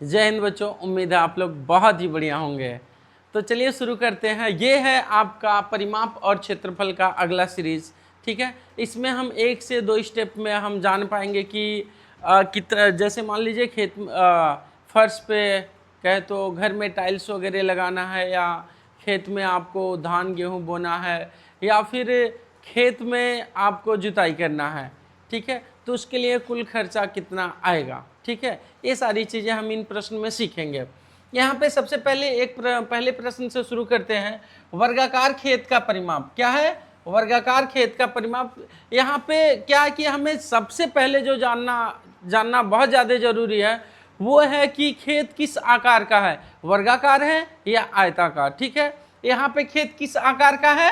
जय हिंद बच्चों, उम्मीद है आप लोग बहुत ही बढ़िया होंगे। तो चलिए शुरू करते हैं। ये है आपका परिमाप और क्षेत्रफल का अगला सीरीज। ठीक है, इसमें हम 1 से 2 स्टेप में हम जान पाएंगे कि कितना, जैसे मान लीजिए फर्श पे कहे तो घर में टाइल्स वगैरह लगाना है, या खेत में आपको धान गेहूँ बोना है, या फिर खेत में आपको जुताई करना है। ठीक है, तो उसके लिए कुल खर्चा कितना आएगा। ठीक है, ये सारी चीज़ें हम इन प्रश्न में सीखेंगे। यहाँ पे सबसे पहले पहले प्रश्न से शुरू करते हैं। वर्गाकार खेत का परिमाप क्या है? वर्गाकार खेत का परिमाप। यहाँ पे क्या है कि हमें सबसे पहले जो जानना बहुत ज़्यादा जरूरी है वो है कि खेत किस आकार का है, वर्गाकार है या आयताकार। ठीक है, यहाँ पे खेत किस आकार का है?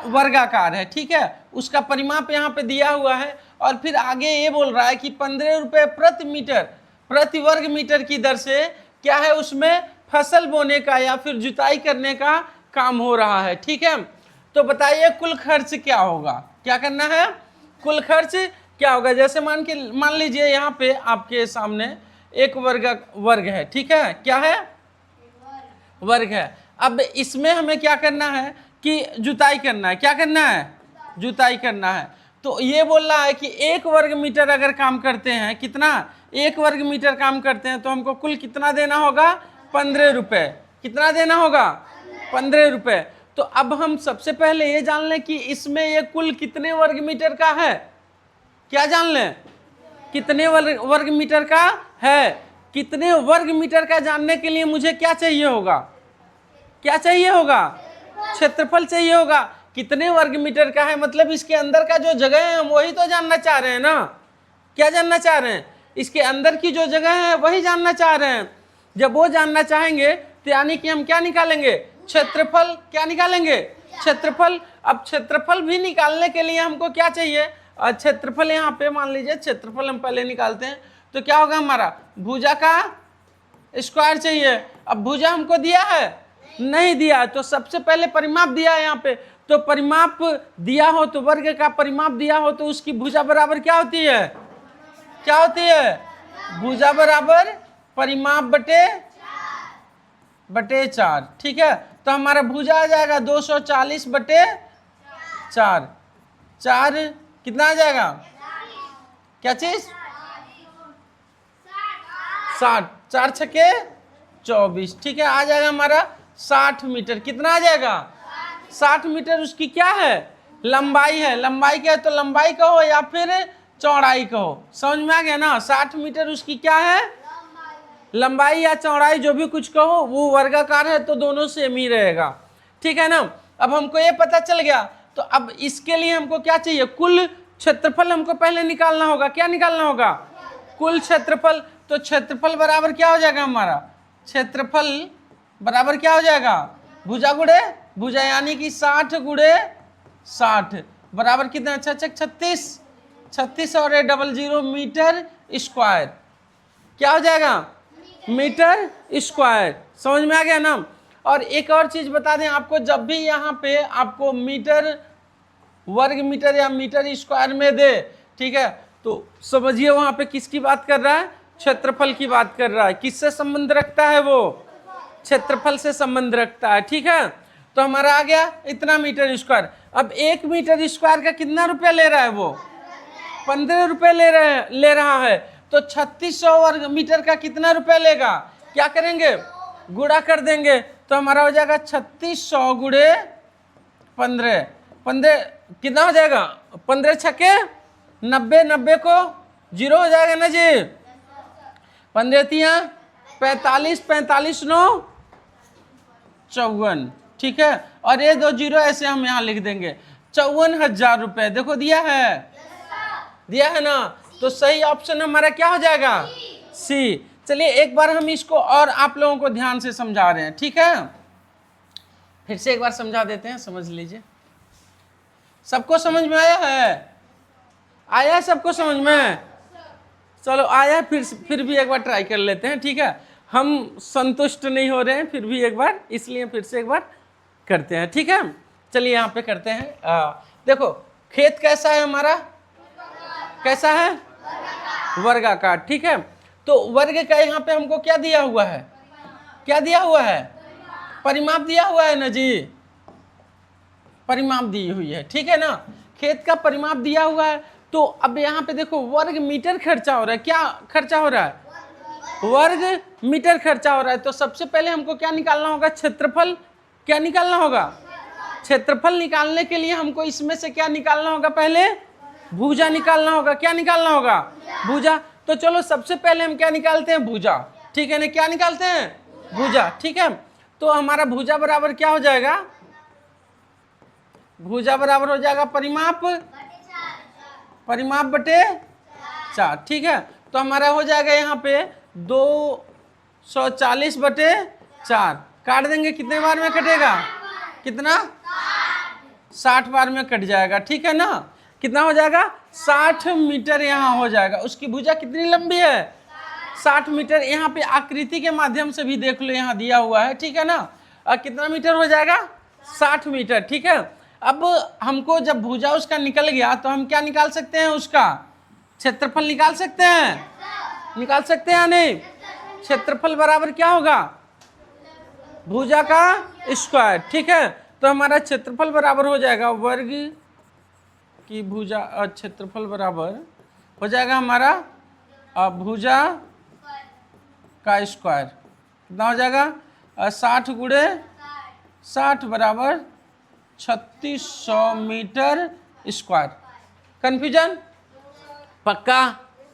वर्गाकार है। ठीक है, उसका परिमाप यहाँ पे दिया हुआ है और फिर आगे ये बोल रहा है कि 15 रुपये प्रति वर्ग मीटर की दर से क्या है, उसमें फसल बोने का या फिर जुताई करने का काम हो रहा है। ठीक है, तो बताइए कुल खर्च क्या होगा, क्या करना है, कुल खर्च क्या होगा। जैसे मान लीजिए यहाँ पे आपके सामने एक वर्ग है। ठीक है, क्या है, वर्ग है। अब इसमें हमें क्या करना है कि जुताई करना है। क्या करना है? जुताई करना है। तो ये बोल रहा है कि 1 वर्ग मीटर अगर काम करते हैं, कितना, 1 वर्ग मीटर काम करते हैं तो हमको कुल कितना देना होगा? 15 रुपये। कितना देना होगा? 15 रुपये। तो अब हम सबसे पहले ये जान लें कि इसमें ये कुल कितने वर्ग मीटर का है। क्या जान लें? कितने वर्ग मीटर का है। कितने वर्ग मीटर का जानने के लिए मुझे क्या चाहिए होगा? क्या चाहिए होगा? क्षेत्रफल चाहिए होगा। कितने वर्ग मीटर का है मतलब इसके अंदर का जो जगह है हम वही तो जानना चाह रहे हैं ना। क्या जानना चाह रहे हैं? इसके अंदर की जो जगह है वही जानना चाह रहे हैं। जब वो जानना चाहेंगे तो यानी कि हम क्या निकालेंगे? क्षेत्रफल। क्या निकालेंगे? क्षेत्रफल। अब क्षेत्रफल भी निकालने के लिए हमको क्या चाहिए? क्षेत्रफल यहाँ पे मान लीजिए क्षेत्रफल हम पहले निकालते हैं तो क्या होगा हमारा? भुजा का स्क्वायर चाहिए। अब भुजा हमको दिया है? नहीं दिया। तो सबसे पहले परिमाप दिया है यहाँ पे, तो परिमाप दिया हो तो वर्ग का परिमाप दिया हो तो उसकी भुजा बराबर क्या होती है? क्या होती है? भुजा बराबर परिमाप बटे 4। ठीक है, तो हमारा भुजा आ जाएगा 240 बटे 4। 4 कितना आ जाएगा? क्या चीज? 60। 4 छके 24। ठीक है, आ जाएगा हमारा 60 मीटर। कितना आ जाएगा? 60 मीटर उसकी क्या है? लंबाई है। लंबाई क्या है? तो लंबाई कहो या फिर चौड़ाई कहो। समझ में आ गया ना? 60 मीटर उसकी क्या है? लंबाई या चौड़ाई, जो भी कुछ कहो, वो वर्गाकार है तो दोनों सेम ही रहेगा। ठीक है ना? अब हमको ये पता चल गया तो अब इसके लिए हमको क्या चाहिए? कुल क्षेत्रफल हमको पहले निकालना होगा। क्या निकालना होगा? कुल क्षेत्रफल। तो क्षेत्रफल बराबर क्या हो जाएगा हमारा? क्षेत्रफल बराबर क्या हो जाएगा? भुजा गुड़े भुजा, यानी कि 60 गुड़े 60 बराबर कितना? 36 36 और 00 मीटर स्क्वायर। क्या हो जाएगा? Metre square. समझ में आ गया ना? और एक और चीज बता दें आपको, जब भी यहाँ पे आपको मीटर, वर्ग मीटर या मीटर स्क्वायर में दे, ठीक है, तो समझिए वहां पे किसकी बात कर रहा है? क्षेत्रफल की बात कर रहा है। किससे संबंध रखता है वो? क्षेत्रफल से संबंध रखता है। ठीक है, तो हमारा आ गया इतना मीटर स्क्वायर। अब 1 मीटर स्क्वायर का कितना रुपया ले रहा है वो? 15 रुपये ले रहा है। तो 3600 वर्ग मीटर का कितना रुपया लेगा? क्या करेंगे? गुणा कर देंगे तो हमारा हो जाएगा 3600 गुणे 15। 15 कितना हो जाएगा? 15 छके 90, 90 को 0 हो जाएगा ना जी। 15 तिया 45, 45 9 54। ठीक है, और ये 2 0 ऐसे हम यहाँ लिख देंगे। 54,000 रुपये। देखो दिया है, दिया है ना? तो सही ऑप्शन हमारा क्या हो जाएगा? सी। चलिए एक बार हम इसको और आप लोगों को ध्यान से समझा रहे हैं। ठीक है, फिर से एक बार समझा देते हैं, समझ लीजिए। सबको समझ में आया है? आया सबको समझ में? चलो आया, फिर भी एक बार ट्राई कर लेते हैं। ठीक है, हम संतुष्ट नहीं हो रहे हैं फिर भी एक बार, इसलिए फिर से एक बार करते हैं। ठीक है, चलिए यहाँ पे करते हैं। देखो खेत कैसा है हमारा? कैसा है? वर्गाकार। ठीक है, तो वर्ग का यहाँ पे हमको क्या दिया हुआ है, क्या दिया हुआ है, परिमाप दिया हुआ है ना जी, परिमाप दी हुई है, ठीक है ना, खेत का परिमाप दिया हुआ है। तो अब यहाँ पे देखो वर्ग मीटर खर्चा हो रहा है, क्या खर्चा हो रहा है, वर्ग मीटर खर्चा हो रहा है। तो सबसे पहले हमको क्या निकालना होगा, क्षेत्रफल, क्या निकालना होगा, क्षेत्रफल निकालने के लिए हमको इसमें से क्या निकालना होगा, पहले भुजा निकालना होगा, क्या निकालना होगा, भुजा। तो चलो सबसे पहले हम क्या निकालते हैं, भुजा, ठीक है ना, क्या निकालते हैं, भुजा, ठीक है। तो हमारा भुजा बराबर क्या हो जाएगा, भुजा बराबर हो जाएगा परिमाप, परिमाप बटे 4, ठीक है। तो हमारा हो जाएगा यहाँ पे 240 बटे 4, काट देंगे, कितने बार में कटेगा, कितना, 60 बार में कट जाएगा, ठीक है ना। कितना हो जाएगा, 60 मीटर यहाँ हो जाएगा। उसकी भुजा कितनी लंबी है, 60 मीटर। यहाँ पे आकृति के माध्यम से भी देख लो, यहाँ दिया हुआ है, ठीक है ना। कितना मीटर हो जाएगा, 60 मीटर, ठीक है। अब हमको जब भुजा उसका निकल गया तो हम क्या निकाल सकते हैं, उसका क्षेत्रफल निकाल सकते हैं, निकाल सकते हैं या नहीं। क्षेत्रफल बराबर क्या होगा, भुजा का स्क्वायर, ठीक है। तो हमारा क्षेत्रफल बराबर हो जाएगा वर्ग की भुजा, क्षेत्रफल बराबर हो जाएगा हमारा भुजा का स्क्वायर, कितना हो जाएगा, 60 गुणे 60 बराबर 3600 मीटर स्क्वायर। कंफ्यूजन, पक्का,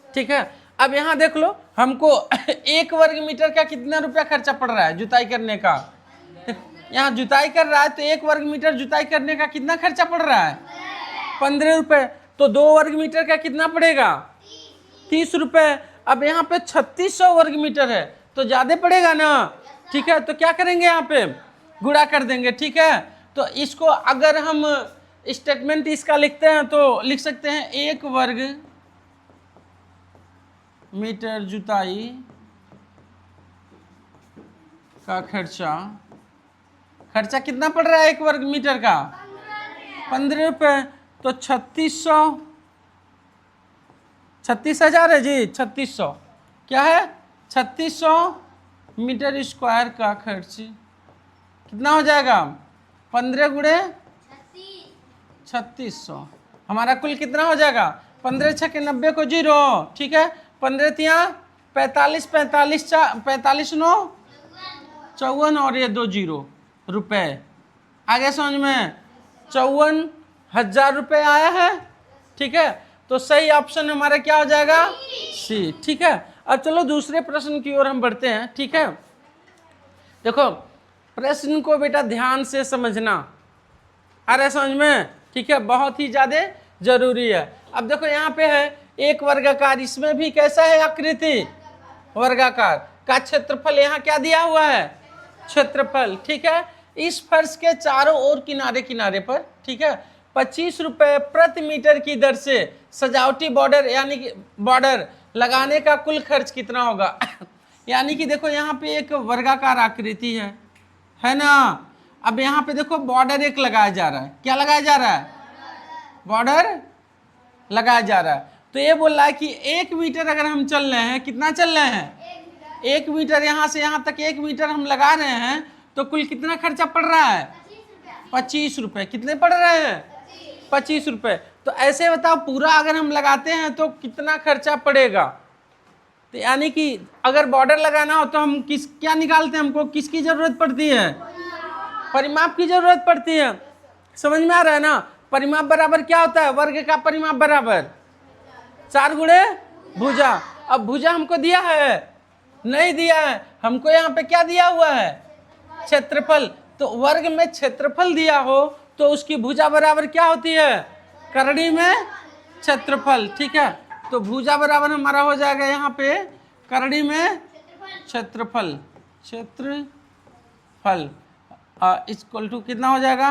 ठीक है। अब यहाँ देख लो हमको 1 वर्ग मीटर का कितना रुपया खर्चा पड़ रहा है जुताई करने का, यहाँ जुताई कर रहा है तो 1 वर्ग मीटर जुताई करने का कितना खर्चा पड़ रहा है, 15 रुपये। तो 2 वर्ग मीटर का कितना पड़ेगा, 30 रुपये। अब यहाँ पे 3600 वर्ग मीटर है तो ज़्यादा पड़ेगा ना, ठीक है। तो क्या करेंगे, यहाँ पे गुणा कर देंगे, ठीक है। तो इसको अगर हम स्टेटमेंट इसका लिखते हैं तो लिख सकते हैं 1 वर्ग मीटर जुताई का खर्चा, खर्चा कितना पड़ रहा है 1 वर्ग मीटर का, 15 रुपये। तो 36,000 है जी, 3600 क्या है, 3600 मीटर स्क्वायर का खर्च कितना हो जाएगा, 15 गुणे 3600, हमारा कुल कितना हो जाएगा, 15 छक्के 90 को 0, ठीक है। 15 तिया 45, 45 9 54 और ये 2 0 रुपये, आगे समझ में, 54,000 रुपये आया है, ठीक है। तो सही ऑप्शन हमारा क्या हो जाएगा, सी, ठीक है। अब चलो दूसरे प्रश्न की ओर हम बढ़ते हैं, ठीक है। देखो प्रश्न को बेटा ध्यान से समझना, आ रहा है समझ में, ठीक है, बहुत ही ज़्यादा जरूरी है। अब देखो यहाँ पे है एक वर्गाकार, इसमें भी कैसा है आकृति, वर्गाकार का क्षेत्रफल यहाँ क्या दिया हुआ है, क्षेत्रफल, ठीक है। इस फर्श के चारों ओर किनारे किनारे पर, ठीक है, 25 रुपये प्रति मीटर की दर से सजावटी बॉर्डर यानी कि बॉर्डर लगाने का कुल खर्च कितना होगा। यानी कि देखो यहाँ पे एक वर्गाकार आकृति है ना। अब यहाँ पे देखो बॉर्डर एक लगाया जा रहा है, क्या लगाया जा रहा है, बॉर्डर लगाया जा रहा है। तो ये बोल रहा है कि 1 मीटर अगर हम चल रहे हैं, कितना चल रहे हैं, 1 मीटर, यहाँ से यहाँ तक 1 मीटर हम लगा रहे हैं, तो कुल कितना खर्चा पड़ रहा है, 25 रुपये। कितने पड़ रहे हैं, 25 रुपये। तो ऐसे बताओ पूरा अगर हम लगाते हैं तो कितना खर्चा पड़ेगा। तो यानी कि अगर बॉर्डर लगाना हो तो हम क्या निकालते हैं, हमको किसकी जरूरत पड़ती है, परिमाप की जरूरत पड़ती है। समझ में आ रहा है ना। परिमाप बराबर क्या होता है, वर्ग का परिमाप बराबर 4 गुणे भुजा। अब भुजा हमको दिया है, नहीं दिया है, हमको यहाँ पे क्या दिया हुआ है, क्षेत्रफल। तो वर्ग में क्षेत्रफल दिया हो तो उसकी भुजा बराबर क्या होती है, करड़ी में क्षेत्रफल, ठीक है। तो भुजा बराबर हमारा हो जाएगा यहाँ पे करड़ी में क्षेत्रफल, क्षेत्रफल इक्वल टू कितना हो जाएगा,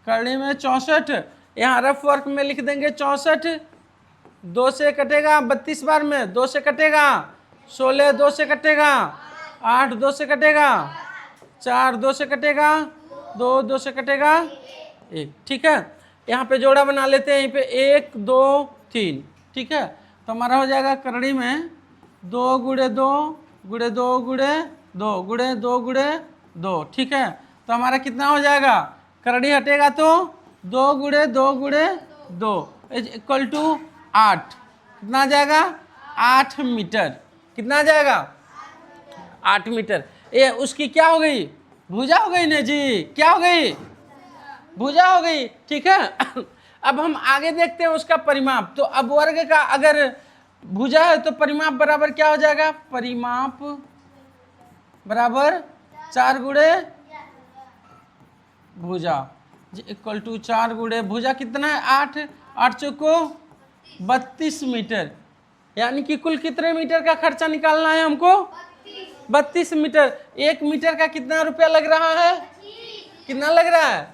करड़ी में 64, यहाँ रफ वर्क में लिख देंगे 64, 2 से कटेगा 32 बार में, 2 से कटेगा 16, 2 से कटेगा 8, 2 से कटेगा 4, 2 से कटेगा 2, 2 से कटेगा 1, ठीक है। यहाँ पे जोड़ा बना लेते हैं, यहीं पे 1 2 3, ठीक है। तो हमारा हो जाएगा करड़ी में 2 गुणे 2 गुणे 2 गुणे 2 गुणे 2 गुणे 2, ठीक है। तो हमारा कितना हो जाएगा, करड़ी हटेगा तो 2 गुणे 2 गुणे 2 इज इक्वल टू 8। कितना आ जाएगा, 8 मीटर। कितना आ जाएगा, 8 मीटर। ये उसकी क्या हो गई, भुजा हो गई ना जी, क्या हो गई, भुजा हो गई, ठीक है। अब हम आगे देखते हैं उसका परिमाप। तो अब वर्ग का अगर भुजा है तो परिमाप बराबर क्या हो जाएगा, परिमाप बराबर 4 गुणे भुजा इक्वल टू 4 गुणे भुजा। कितना है, 8, 8 चौको 32 मीटर। यानी कि कुल कितने मीटर का खर्चा निकालना है हमको, 32 मीटर। 1 मीटर का कितना रुपया लग रहा है, कितना लग रहा है,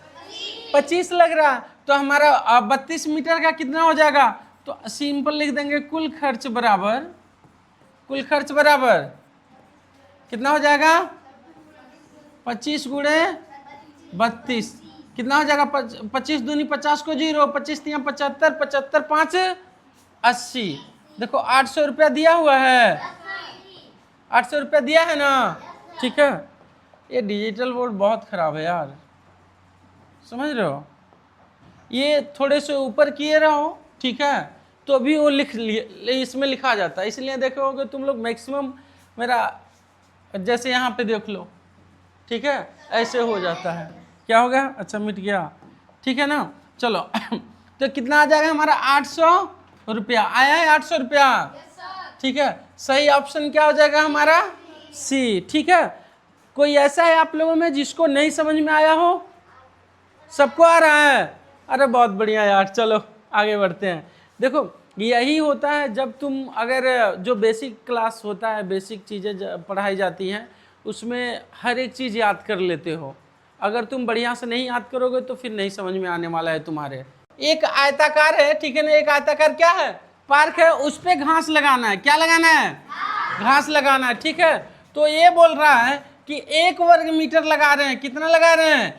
25 लग रहा है। तो हमारा 32 मीटर का कितना हो जाएगा, तो सिंपल लिख देंगे कुल खर्च बराबर, कुल खर्च बराबर कितना हो जाएगा, 25 गुणे 32। कितना हो जाएगा, 25 दूनी 50 को 0, 25 तिया 75, 75 5 80। देखो 800 रुपया दिया हुआ है, 800 रुपया दिया है ना, ठीक है। ये डिजिटल बोर्ड बहुत खराब है यार, समझ रहे हो। ये थोड़े से ऊपर किए रहो, ठीक है, तो भी वो लिख इसमें लिखा जाता है। इसलिए देखोगे तुम लोग मैक्सिमम मेरा, जैसे यहाँ पे देख लो, ठीक है, ऐसे हो जाता है। क्या हो गया, अच्छा मिट गया, ठीक है ना। चलो तो कितना आ जाएगा हमारा, 800 रुपया आया है, 800 रुपया, ठीक है। सही ऑप्शन क्या हो जाएगा हमारा, सी, ठीक है। कोई ऐसा है आप लोगों में जिसको नहीं समझ में आया हो, सबको आ रहा है, अरे बहुत बढ़िया यार। चलो आगे बढ़ते हैं। देखो यही होता है जब तुम, अगर जो बेसिक क्लास होता है, बेसिक चीज़ें पढ़ाई जाती हैं, उसमें हर एक चीज़ याद कर लेते हो। अगर तुम बढ़िया से नहीं याद करोगे तो फिर नहीं समझ में आने वाला है तुम्हारे। एक आयताकार है, ठीक है ना, एक आयताकार क्या है, पार्क है, उस पे घास लगाना है। क्या लगाना है, घास लगाना है, ठीक है। तो ये बोल रहा है कि 1 वर्ग मीटर लगा रहे हैं। कितना लगा रहे हैं,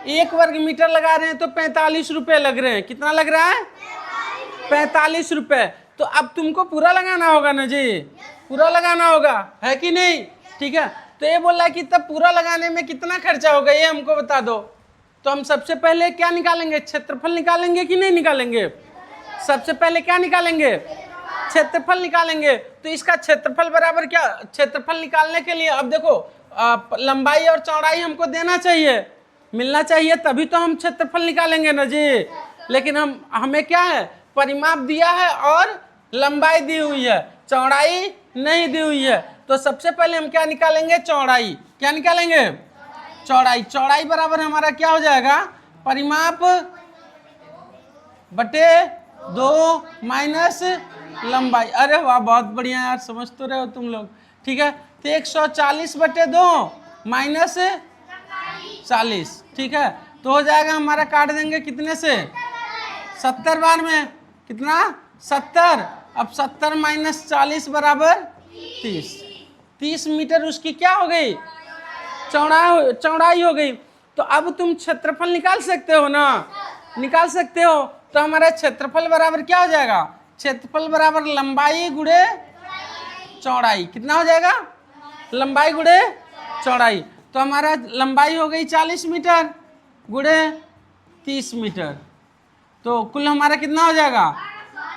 1 वर्ग मीटर लगा रहे हैं, तो 45 रुपए लग रहे हैं। कितना लग रहा है, 45 रुपए। तो अब तुमको पूरा लगाना होगा ना जी, पूरा लगाना होगा, है कि नहीं, ठीक है। तो ये बोल रहा है कि तब पूरा लगाने में कितना खर्चा होगा, ये हमको बता दो। तो हम सबसे पहले क्या निकालेंगे, क्षेत्रफल निकालेंगे कि नहीं निकालेंगे, सबसे पहले क्या निकालेंगे, क्षेत्रफल निकालेंगे। तो इसका क्षेत्रफल बराबर क्या, क्षेत्रफल निकालने के लिए अब देखो लंबाई और चौड़ाई हमको देना चाहिए, मिलना चाहिए, तभी तो हम क्षेत्रफल निकालेंगे ना जी। लेकिन हमें क्या है, परिमाप दिया है और लंबाई दी हुई है, चौड़ाई नहीं दी हुई है। तो सबसे पहले हम क्या निकालेंगे, चौड़ाई। क्या निकालेंगे, चौड़ाई। चौड़ाई बराबर हमारा क्या हो जाएगा, परिमाप बटे 2 माइनस लंबाई। अरे वाह बहुत बढ़िया यार, समझ तो रहे हो तुम लोग, ठीक है। तो 140 बटे 2 माइनस 40, ठीक है। तो हो जाएगा हमारा, काट देंगे कितने से, 70 बार में, कितना 70। अब 70 माइनस 40 बराबर 30। 30 मीटर उसकी क्या हो गई, चौड़ाई हो गई। तो अब तुम क्षेत्रफल निकाल सकते हो ना, निकाल सकते हो। तो हमारा क्षेत्रफल बराबर क्या हो जाएगा, क्षेत्रफल बराबर लंबाई गुणे चौड़ाई। कितना हो जाएगा, लंबाई गुणे चौड़ाई। तो हमारा लंबाई हो गई 40 मीटर गुणे 30 मीटर। तो कुल हमारा कितना हो जाएगा,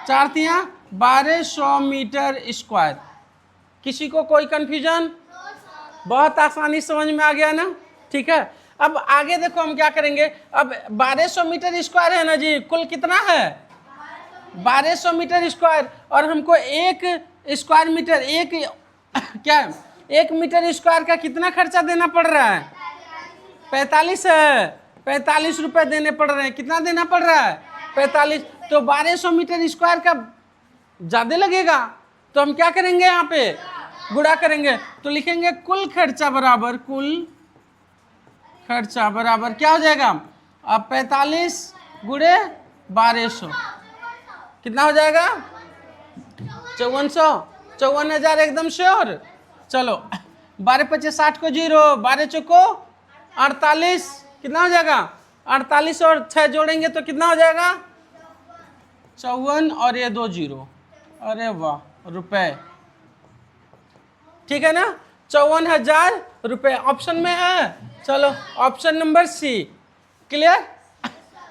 4 तिया 1200 मीटर स्क्वायर। किसी को कोई कंफ्यूजन, बहुत आसानी समझ में आ गया ना, ठीक है। अब आगे देखो हम क्या करेंगे। अब 1200 मीटर स्क्वायर है ना जी, कुल कितना है 1200 मीटर स्क्वायर। और हमको 1 स्क्वायर मीटर, एक क्या 1 मीटर स्क्वायर का कितना खर्चा देना पड़ रहा है, 45 है, 45 रुपए देने पड़ रहे हैं। कितना देना पड़ रहा है, 45। तो 1200 मीटर स्क्वायर का ज्यादा लगेगा, तो हम क्या करेंगे, यहाँ पे गुणा करेंगे। तो लिखेंगे कुल खर्चा बराबर, कुल खर्चा बराबर क्या हो जाएगा, अब 45 गुणे 1200 कितना हो जाएगा, 5400, 54,000 एकदम श्योर। चलो 12 पच्चीस 60 को 0, 12 चौको 48, कितना हो जाएगा 48 और 6 जोड़ेंगे तो कितना हो जाएगा 54 और ये 2 0। अरे वाह रुपए, ठीक है ना, 54,000 रुपये ऑप्शन में है। चलो ऑप्शन नंबर सी। क्लियर?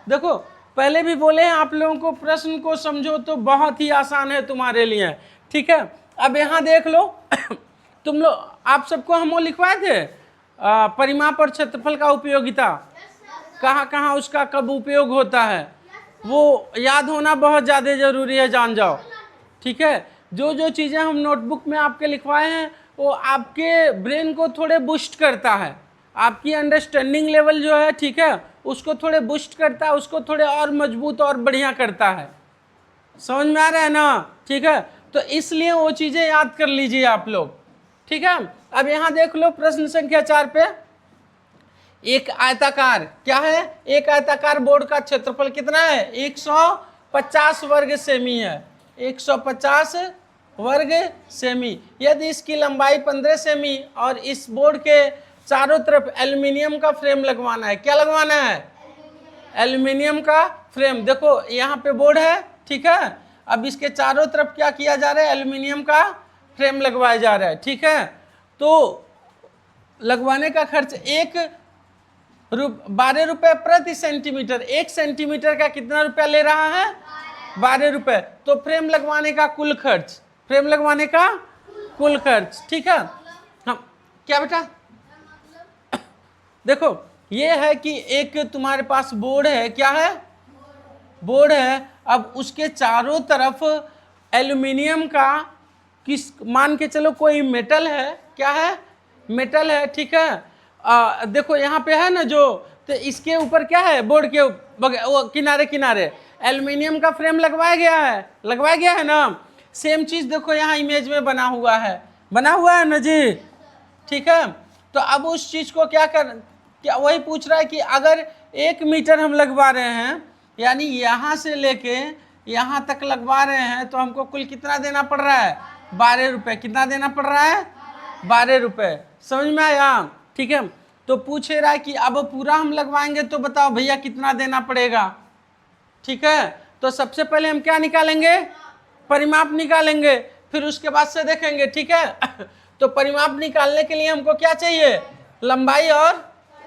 देखो पहले भी बोले हैं आप लोगों को प्रश्न को समझो तो बहुत ही आसान है तुम्हारे लिए, ठीक है। अब यहाँ देख लो तुम लोग, आप सबको हम वो लिखवाए थे परिमाप और क्षेत्रफल का उपयोगिता, कहाँ कहाँ उसका कब उपयोग होता है, वो याद होना बहुत ज़्यादा ज़रूरी है, जान जाओ, ठीक है। जो जो चीज़ें हम नोटबुक में आपके लिखवाए हैं वो आपके ब्रेन को थोड़े बूस्ट करता है, आपकी अंडरस्टैंडिंग लेवल जो है, ठीक है, उसको थोड़े बूस्ट करता है, उसको थोड़े और मजबूत और बढ़िया करता है। समझ में आ रहा है ना? ठीक है, तो इसलिए वो चीज़ें याद कर लीजिए आप लोग, ठीक है। अब यहाँ देख लो प्रश्न संख्या 4 पे, एक आयताकार, क्या है, एक आयताकार बोर्ड का क्षेत्रफल कितना है, 150 वर्ग सेमी है, 150 वर्ग सेमी। यदि इसकी लंबाई 15 सेमी और इस बोर्ड के चारों तरफ एल्युमिनियम का फ्रेम लगवाना है, क्या लगवाना है, एल्युमिनियम का फ्रेम। देखो यहाँ पे बोर्ड है, ठीक है, अब इसके चारों तरफ क्या किया जा रहा है, एल्युमिनियम का फ्रेम लगवाया जा रहा है, ठीक है। तो लगवाने का खर्च 12 रुपये प्रति सेंटीमीटर, 1 सेंटीमीटर का कितना रुपया ले रहा है, 12 रुपये। तो फ्रेम लगवाने का कुल खर्च, फ्रेम लगवाने का कुल खर्च, ठीक है। हाँ क्या बेटा, देखो ये है कि एक तुम्हारे पास बोर्ड है, क्या है, बोर्ड है, अब उसके चारों तरफ एल्युमिनियम का, किस मान के चलो कोई मेटल है, क्या है, मेटल है, ठीक है। देखो यहाँ पे है ना जो, तो इसके ऊपर क्या है, बोर्ड के वो किनारे किनारे एल्युमिनियम का फ्रेम लगवाया गया है ना। सेम चीज़ देखो यहाँ इमेज में बना हुआ है ना जी, ठीक है। तो अब उस चीज़ को क्या वही पूछ रहा है कि अगर 1 मीटर हम लगवा रहे हैं, यानी यहाँ से लेके यहाँ तक लगवा रहे हैं, तो हमको कुल कितना देना पड़ रहा है, 12 रुपये। कितना देना पड़ रहा है, 12 रुपये। समझ में आया, ठीक है। तो पूछ रहा है कि अब पूरा हम लगवाएंगे तो बताओ भैया कितना देना पड़ेगा, ठीक है। तो सबसे पहले हम क्या निकालेंगे, परिमाप निकालेंगे, फिर उसके बाद से देखेंगे, ठीक है। तो परिमाप निकालने के लिए हमको क्या चाहिए, लंबाई और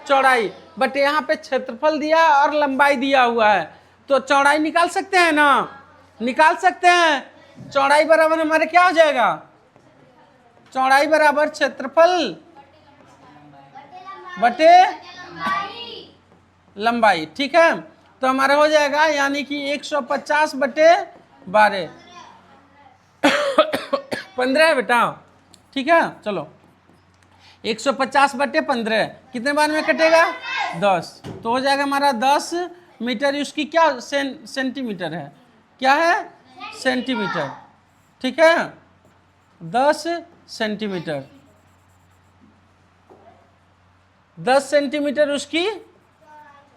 चौड़ाई, बट यहाँ पे क्षेत्रफल दिया और लंबाई दिया हुआ है, तो चौड़ाई निकाल सकते हैं ना, निकाल सकते हैं। चौड़ाई बराबर हमारे क्या हो जाएगा, चौड़ाई बराबर क्षेत्रफल बटे लंबाई, ठीक है। तो हमारा हो जाएगा यानी कि 150 बटे 12 15 है बेटा, ठीक है। चलो 150 बटे 15 कितने बार में कटेगा, 10, तो हो जाएगा हमारा 10 मीटर। उसकी क्या सेंटीमीटर है, क्या है, सेंटीमीटर, ठीक है, 10 सेंटीमीटर, 10 सेंटीमीटर उसकी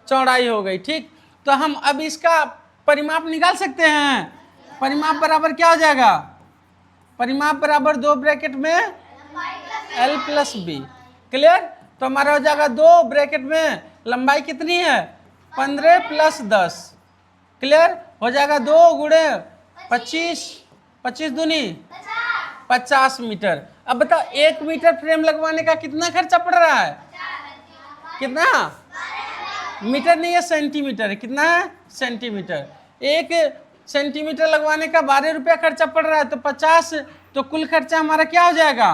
चौड़ाई हो गई, ठीक। तो हम अब इसका परिमाप निकाल सकते हैं। परिमाप बराबर क्या हो जाएगा, परिमाप बराबर 2 ब्रैकेट में L प्लस बी, क्लियर। तो हमारा हो जाएगा 2 ब्रैकेट में लंबाई कितनी है, 15 प्लस 10, क्लियर, हो जाएगा 2 गुणे 25, 25 दूनी 50 मीटर। अब बताओ 1 मीटर फ्रेम लगवाने का कितना खर्चा पड़ रहा है, कितना, मीटर नहीं है सेंटीमीटर है, कितना है, सेंटीमीटर। 1 सेंटीमीटर लगवाने का 12 रुपया खर्चा पड़ रहा है, तो 50, तो कुल खर्चा हमारा क्या हो जाएगा,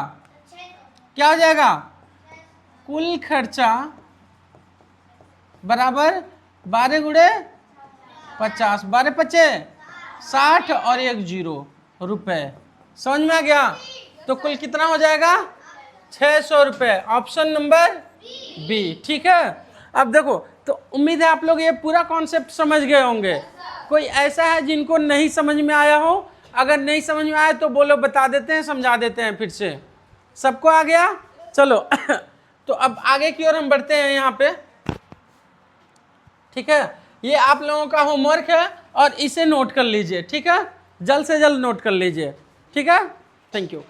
क्या हो जाएगा, कुल खर्चा बराबर 12 गुणे 50, 12 पचे 60 और 1 0 रुपये। समझ में आ गया, तो कुल कितना हो जाएगा, 600 रुपये, ऑप्शन नंबर बी, ठीक है। अब देखो, तो उम्मीद है आप लोग ये पूरा कॉन्सेप्ट समझ गए होंगे। कोई ऐसा है जिनको नहीं समझ में आया हो, अगर नहीं समझ में आया तो बोलो, बता देते हैं, समझा देते हैं फिर से। सबको आ गया, चलो तो अब आगे की ओर हम बढ़ते हैं यहाँ पे, ठीक है। ये आप लोगों का होमवर्क है और इसे नोट कर लीजिए, ठीक है, जल्द से जल्द नोट कर लीजिए, ठीक है। Thank you.